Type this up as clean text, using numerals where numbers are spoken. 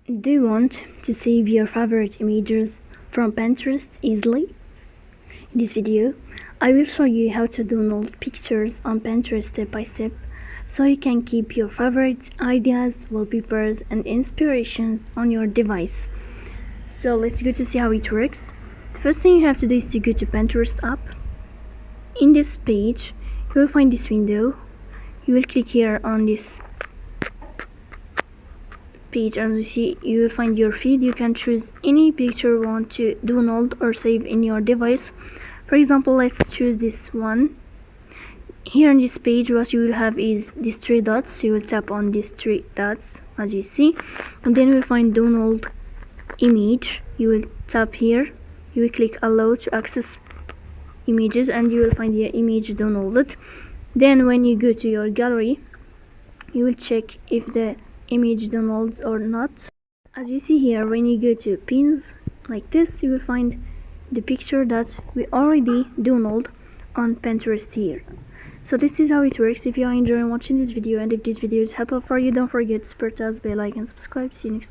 Do you want to save your favorite images from Pinterest easily? In this video, I will show you how to download pictures on Pinterest step by step so you can keep your favorite ideas, wallpapers, and inspirations on your device. So let's go to see how it works. The first thing you have to do is to go to Pinterest app. In this page, you will find this window. You will click here on this page. As you see, you will find your feed. You can choose any picture you want to download or save in your device. For example, let's choose this one. Here on this page, what you will have is these three dots. You will tap on these three dots, as you see, and then you will find download image. You will tap here. You will click allow to access images, and you will find the image downloaded. Then when you go to your gallery, you will check if the image downloads or not. As you see here, when you go to pins like this, you will find the picture that we already downloaded on Pinterest here. So this is how it works. If you are enjoying watching this video, and if this video is helpful for you, don't forget to support us, bell icon, subscribe. See you next time.